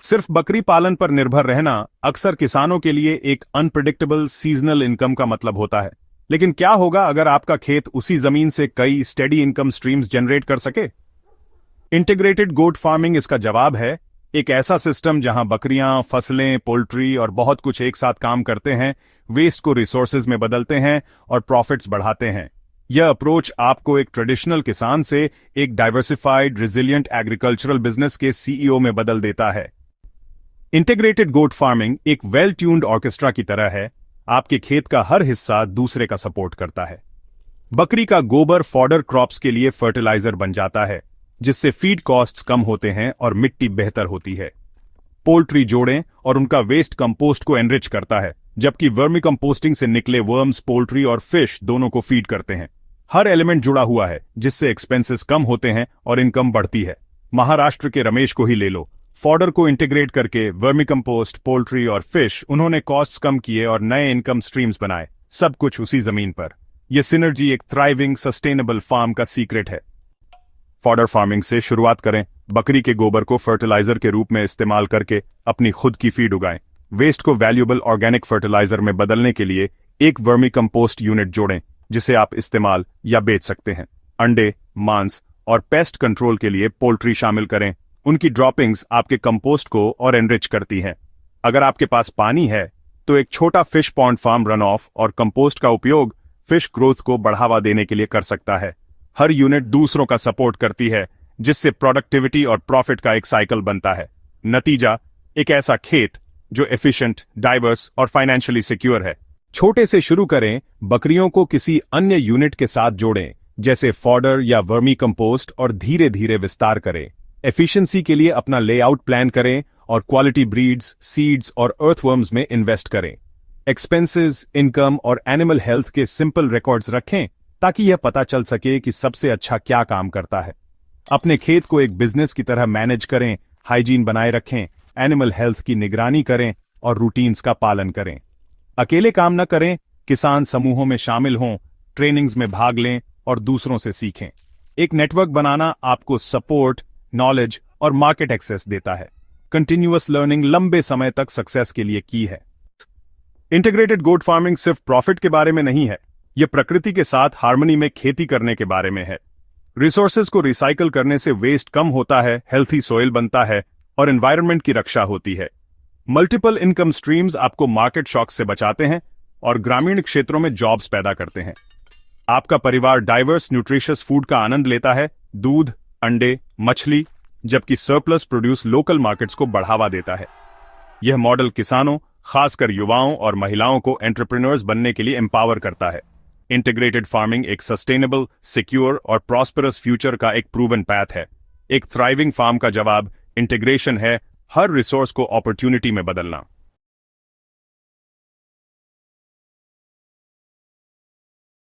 सिर्फ बकरी पालन पर निर्भर रहना अक्सर किसानों के लिए एक अनप्रिडिक्टेबल सीजनल इनकम का मतलब होता है। लेकिन क्या होगा अगर आपका खेत उसी जमीन से कई स्टेडी इनकम स्ट्रीम्स जनरेट कर सके? इंटीग्रेटेड गोट फार्मिंग इसका जवाब है। एक ऐसा सिस्टम जहां बकरियां, फसलें, पोल्ट्री और बहुत कुछ एक साथ काम करते हैं, वेस्ट को रिसोर्सेज में बदलते हैं और प्रॉफिट्स बढ़ाते हैं। यह अप्रोच आपको एक ट्रेडिशनल किसान से एक डाइवर्सिफाइड, रिजिलियंट एग्रीकल्चरल बिजनेस के सीईओ में बदल देता है। इंटीग्रेटेड गोट फार्मिंग एक वेल ट्यून्ड ऑर्केस्ट्रा की तरह है। आपके खेत का हर हिस्सा दूसरे का सपोर्ट करता है। बकरी का गोबर फॉडर क्रॉप्स के लिए फर्टिलाइजर बन जाता है, जिससे फीड कॉस्ट्स कम होते हैं और मिट्टी बेहतर होती है। पोल्ट्री जोड़ें और उनका वेस्ट कंपोस्ट को एनरिच करता है, जबकि वर्मी कंपोस्टिंग से निकले वर्म्स पोल्ट्री और फिश दोनों को फीड करते हैं। हर एलिमेंट जुड़ा हुआ है, जिससे एक्सपेंसेस कम होते हैं और इनकम बढ़ती है। महाराष्ट्र के रमेश को ही ले लो। फॉडर को इंटीग्रेट करके वर्मी कंपोस्ट, पोल्ट्री और फिश, उन्होंने कॉस्ट्स कम किए और नए इनकम स्ट्रीम्स बनाए, सब कुछ उसी जमीन पर। यह सिनर्जी एक थ्राइविंग, सस्टेनेबल फार्म का सीक्रेट है। फॉडर फार्मिंग से शुरुआत करें। बकरी के गोबर को फर्टिलाइजर के रूप में इस्तेमाल करके अपनी खुद की फीड उगाएं। वेस्ट को वैल्यूएबल ऑर्गेनिक फर्टिलाइजर में बदलने के लिए एक वर्मी कंपोस्ट यूनिट जोड़ें, जिसे आप इस्तेमाल या बेच सकते हैं। अंडे, मांस और पेस्ट कंट्रोल के लिए पोल्ट्री शामिल करें। उनकी ड्रॉपिंग्स आपके कंपोस्ट को और एनरिच करती हैं। अगर आपके पास पानी है तो एक छोटा fish pond farm run off और कंपोस्ट का उपयोग फिश ग्रोथ को बढ़ावा देने के लिए कर सकता है। हर यूनिट दूसरों का सपोर्ट करती है, जिससे प्रोडक्टिविटी और प्रॉफिट का एक साइकिल बनता है। नतीजा, एक ऐसा खेत जो एफिशिएंट, डाइवर्स और फाइनेंशियली सिक्योर है। छोटे से शुरू करें, बकरियों को किसी अन्य यूनिट के साथ जोड़ें, जैसे फॉडर या वर्मी कंपोस्ट, और धीरे धीरे विस्तार करें। एफिशिएंसी के लिए अपना लेआउट प्लान करें और क्वालिटी ब्रीड्स, सीड्स और अर्थवर्म्स में इन्वेस्ट करें। एक्सपेंसेस, इनकम और एनिमल हेल्थ के सिंपल रिकॉर्ड्स रखें, ताकि यह पता चल सके कि सबसे अच्छा क्या काम करता है। अपने खेत को एक बिजनेस की तरह मैनेज करें, हाइजीन बनाए रखें, एनिमल हेल्थ की निगरानी करें और रूटीन्स का पालन करें। अकेले काम न करें, किसान समूहों में शामिल हों, ट्रेनिंग्स में भाग लें और दूसरों से सीखें। एक नेटवर्क बनाना आपको सपोर्ट, नॉलेज और मार्केट एक्सेस देता है। कंटिन्यूअस लर्निंग लंबे समय तक सक्सेस के लिए की है। इंटीग्रेटेड गोट फार्मिंग सिर्फ प्रॉफिट के बारे में नहीं है, यह प्रकृति के साथ हार्मनी में खेती करने के बारे में है। रिसोर्सेज को रिसाइकल करने से वेस्ट कम होता है, हेल्थी सोइल बनता है और एनवायरनमेंट की रक्षा होती है। मल्टीपल इनकम स्ट्रीम्स आपको मार्केट शॉक से बचाते हैं और ग्रामीण क्षेत्रों में जॉब्स पैदा करते हैं। आपका परिवार डाइवर्स, न्यूट्रिशियस फूड का आनंद लेता है, दूध, अंडे, मछली, जबकि सरप्लस प्रोड्यूस लोकल मार्केट्स को बढ़ावा देता है। यह मॉडल किसानों, खासकर युवाओं और महिलाओं को एंटरप्रेन्योर्स बनने के लिए एम्पावर करता है। इंटीग्रेटेड फार्मिंग एक सस्टेनेबल, सिक्योर और प्रॉस्परस फ्यूचर का एक प्रूवन पैथ है। एक थ्राइविंग फार्म का जवाब इंटीग्रेशन है, हर रिसोर्स को अपॉर्चुनिटी में बदलना।